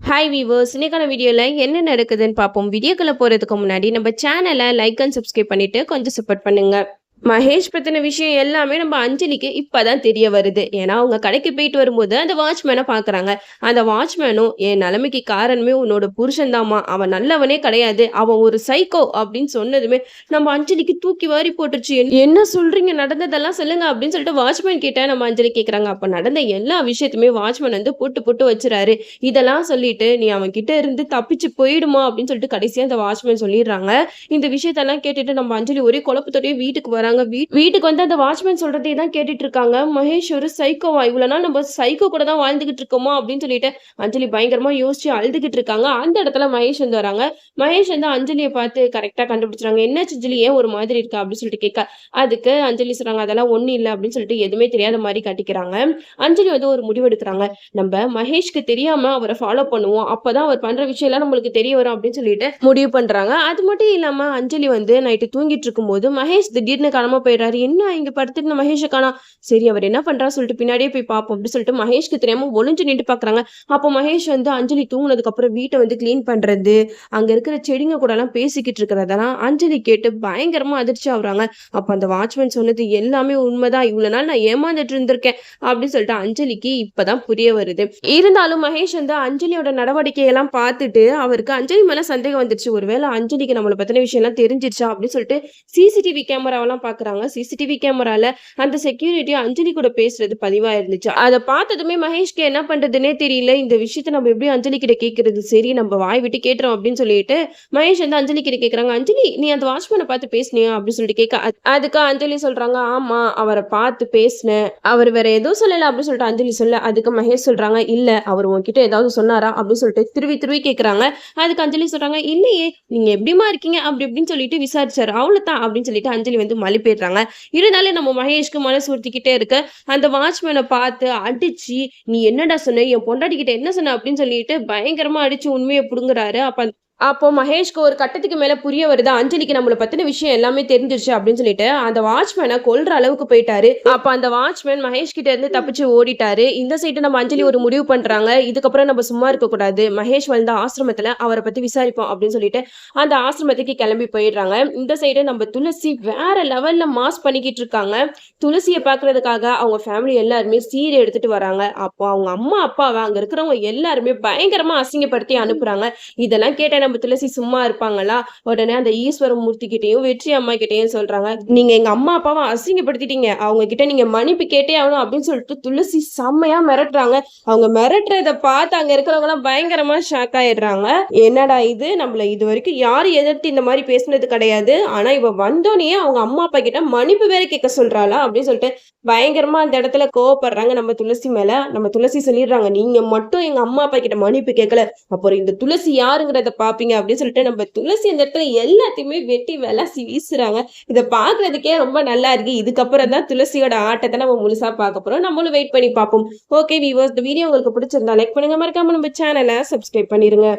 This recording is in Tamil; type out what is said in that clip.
ஹாய் வீவர்ஸ், இன்னைக்கான வீடியோவில் என்ன நடக்குதுன்னு பார்ப்போம். வீடியோக்குள்ளே போகிறதுக்கு முன்னாடி நம்ம சேனலை லைக் அண்ட் சப்ஸ்கிரைப் பண்ணிவிட்டு கொஞ்சம் சப்போர்ட் பண்ணுங்கள். மகேஷ் பத்தின விஷயம் எல்லாமே நம்ம அஞ்சலிக்கு இப்பதான் தெரிய வருது. ஏன்னா அவங்க கடைக்கு போயிட்டு வரும்போது அந்த வாட்ச்மேனை பாக்குறாங்க. அந்த வாட்ச்மேனும் என் நிலைமைக்கு காரணமே உன்னோட புருஷன் தாமா, அவன் நல்லவனே கிடையாது, அவன் ஒரு சைக்கோ அப்படின்னு சொன்னதுமே நம்ம அஞ்சலிக்கு தூக்கி வாரி போட்டுருச்சு. என்ன சொல்றீங்க, நடந்ததெல்லாம் சொல்லுங்க அப்படின்னு சொல்லிட்டு வாட்ச்மேன் கிட்ட நம்ம அஞ்சலி கேக்குறாங்க. அப்ப நடந்த எல்லா விஷயத்துமே வாட்ச்மேன் வந்து போட்டு போட்டு வச்சுறாரு. இதெல்லாம் சொல்லிட்டு நீ அவன் கிட்ட இருந்து தப்பிச்சு போயிடுமா அப்படின்னு சொல்லிட்டு கடைசியா அந்த வாட்ச்மேன் சொல்லிடுறாங்க. இந்த விஷயத்தெல்லாம் கேட்டுட்டு நம்ம அஞ்சலி ஒரே குழப்பத்தோடய வீட்டுக்கு வர வீட்டுக்கு வந்து அந்த வாட்ச்மேன் சொல்றதே தான் கேட்டுட்டு இருக்காங்க. மகேஷ் ஒரு சைக்கோவா, இவ்வளவு நாள் நம்ம சைக்கோ கூட தான் வாழ்ந்துகிட்டு இருக்கோமா அப்படின்னு சொல்லிட்டு அஞ்சலி பயங்கரமா யோசிச்சு அழுதுகிட்டு இருக்காங்க. அந்த இடத்துல மகேஷ் வந்து வராங்க. மகேஷ் வந்து அஞ்சலியை பார்த்து கரெக்டா கண்டுபிடிச்சாங்க. என்ன அஞ்சலி ஏன் ஒரு மாதிரி இருக்கா அப்படின்னு சொல்லிட்டு கேட்க, அதுக்கு அஞ்சலி சொல்றாங்க அதெல்லாம் ஒண்ணு இல்லை அப்படின்னு சொல்லிட்டு எதுவுமே தெரியாத மாதிரி காட்டிக்கிறாங்க. அஞ்சலி வந்து ஒரு முடிவு எடுக்கிறாங்க. நம்ம மகேஷ்க்கு தெரியாம அவரை ஃபாலோ பண்ணுவோம், அப்பதான் அவர் பண்ற விஷயம் எல்லாம் நம்மளுக்கு தெரிய வரும் அப்படின்னு சொல்லிட்டு முடிவு பண்றாங்க. அது மட்டும் இல்லாம அஞ்சலி வந்து நைட்டு தூங்கிட்டு இருக்கும் போது மகேஷ் திடீர்னு காணாம போயிடுறாரு. என்ன இங்க படுத்துட்டு மகேஷ காணோம், சரி அவர் என்ன பண்றா சொல்லிட்டு பின்னாடியே போய் பார்ப்போம் அப்படின்னு சொல்லிட்டு மகேஷ்க்கு தெரியாம ஒளிஞ்சு நின்று பாக்குறாங்க. அப்போ மகேஷ் வந்து அஞ்சலி தூங்குனதுக்கு அப்புறம் வீட்டை வந்து கிளீன் பண்றது, அங்க இருக்கிற செடிங்க கூட எல்லாம் பேசிக்கிட்டு இருக்கிறதெல்லாம் அஞ்சலி கேட்டு பயங்கரமா அதிர்ச்சி ஆகுறாங்க. அப்ப அந்த வாட்ச்மேன் சொன்னது எல்லாமே உண்மைதான், இவ்வளவு நாள் நான் ஏமாந்துட்டு இருந்திருக்கேன் அப்படின்னு சொல்லிட்டு அஞ்சலிக்கு இப்பதான் புரிய வருது. இருந்தாலும் மகேஷ் வந்து அஞ்சலியோட நடவடிக்கையெல்லாம் பார்த்துட்டு அவருக்கு அஞ்சலி மேல சந்தேகம் வந்துருச்சு. ஒருவேளை அஞ்சலிக்கு நம்மளை பத்தின விஷயம் எல்லாம் தெரிஞ்சிருச்சா அப்படின்னு சொல்லிட்டு சிசிடிவி கேமராவெல்லாம் பாக்குறாங்க. சிசிடிவி கேமரால அந்த செக்யூரிட்டி அஞ்சலி கூட பேசுறது பதிவா இருந்துச்சு. அதை பார்த்ததுமே மகேஷ்க்கு என்ன பண்றதுன்னே தெரியல. இந்த விஷயத்த நம்ம எப்படி அஞ்சலி கிட்ட கேட்கறது, சரி நம்ம வாய் விட்டு கேட்டுறோம் அப்படின்னு சொல்லிட்டு மகேஷ் வந்து அஞ்சலி கிட்ட கேட்கறாங்க. அஞ்சலி நீ அந்த வாட்ச்மேனை பார்த்து பேசினியா அப்படின்னு சொல்லிட்டு கேட்க, அதுக்கு அஞ்சலி சொல்றாங்க ஆமா அவரை பார்த்து பேசினேன், அவர் வேற எதுவும் சொல்லல அப்படின்னு சொல்லிட்டு அஞ்சலி சொல்ல, அதுக்கு மகேஷ் சொல்றாங்க இல்ல அவர் உன்கிட்ட ஏதாவது சொன்னாரா அப்படின்னு சொல்லிட்டு திருவி திருவி கேட்கறாங்க. அதுக்கு அஞ்சலி சொல்றாங்க இல்லையே, நீங்க எப்படிமா இருக்கீங்க அப்படி இப்படின்னு சொல்லிட்டு விசாரிச்சாரு, அவ்வளவுதான் அப்படின்னு சொல்லிட்டு அஞ்சலி வந்து மழை போயிடுறாங்க. இருந்தாலும் நம்ம மகேஷ்க்கு மனசு உறுத்திக்கிட்டே இருக்க அந்த வாட்ச்மேனை பார்த்து அடிச்சு நீ என்னடா சொன்ன, என் பொண்டாட்டி கிட்ட என்ன சொன்ன அப்படின்னு சொல்லிட்டு பயங்கரமா அடிச்சு உண்மையை புடுங்குறாரு. அப்போ மகேஷ்க்கு ஒரு கட்டத்துக்கு மேல புரிய வருது, அஞ்சலிக்கு நம்மளை பத்தின விஷயம் எல்லாமே தெரிஞ்சிருச்சு அப்படின்னு சொல்லிட்டு அந்த வாட்ச்மேனை கொல்ற அளவுக்கு போயிட்டாரு. அப்ப அந்த வாட்ச்மேன் மகேஷ் கிட்ட இருந்து தப்பிச்சு ஓடிட்டாரு. இந்த சைடு நம்ம அஞ்சலி ஒரு முடிவு பண்றாங்க, இதுக்கப்புறம் நம்ம சும்மா இருக்க கூடாது, மகேஷ் வந்த ஆசிரமத்துல அவரை பத்தி விசாரிப்போம் அப்படின்னு சொல்லிட்டு அந்த ஆசிரமத்துக்கு கிளம்பி போயிடுறாங்க. இந்த சைடு நம்ம துளசி வேற லெவல்ல மாஸ் பண்ணிக்கிட்டு இருக்காங்க. துளசியை பாக்குறதுக்காக அவங்க ஃபேமிலி எல்லாருமே சீரை எடுத்துட்டு வராங்க. அப்போ அவங்க அம்மா அப்பாவை அங்க இருக்கிறவங்க எல்லாருமே பயங்கரமா அசிங்கப்படுத்தி அனுப்புறாங்க. இதெல்லாம் கேட்ட நம்ம துளசி சும்மா இருப்பாங்களா? உடனே அந்த ஈஸ்வரமூர்த்தி கிட்டையும் வெற்றி அம்மா கிட்டையும் சொல்றாங்க, நீங்க எங்க அம்மா அப்பாவை அசிங்கப்படுத்திட்டீங்க, அவங்க கிட்ட நீங்க மன்னிப்பு கேட்டே ஆகணும் அப்படின்னு சொல்லிட்டு துளசி செம்மையா மிரட்டுறாங்க. அவங்க மிரட்டுறத பார்த்து அங்க இருக்கிறவங்க எல்லாம் பயங்கரமா ஷாக் ஆயிடுறாங்க. என்னடா இது, நம்மள இது வரைக்கும் யாரும் எதிர்த்து இந்த மாதிரி பேசினது கிடையாது, ஆனா இவ வந்தோடனே அவங்க அம்மா அப்பா கிட்ட மன்னிப்பு வேற கேட்க சொல்றாளா அப்படின்னு சொல்லிட்டு பயங்கரமா அந்த இடத்துல கோவப்படுறாங்க நம்ம துளசி மேல. நம்ம துளசி சொல்லிடுறாங்க, நீங்க மட்டும் எங்க அம்மா அப்பா கிட்ட மன்னிப்பு கேட்கல, அப்புறம் இந்த துளசி யாருங்கிறத பாப்பீங்க அப்படின்னு சொல்லிட்டு நம்ம துளசி அந்த இடத்துல எல்லாத்தையுமே வெட்டி விளாசி வீசுறாங்க. இதை பாக்குறதுக்கே ரொம்ப நல்லா இருக்கு. இதுக்கப்புறம் தான் துளசியோட ஆட்டத்தை நம்ம முழுசா பார்க்க போறோம். நம்மளும் வெயிட் பண்ணி பார்ப்போம். ஓகே வீவர்ஸ், இந்த வீடியோ உங்களுக்கு பிடிச்சிருந்தா லைக் பண்ணுங்க, மறக்காம நம்ம சேனலை சப்ஸ்கிரைப் பண்ணிருங்க.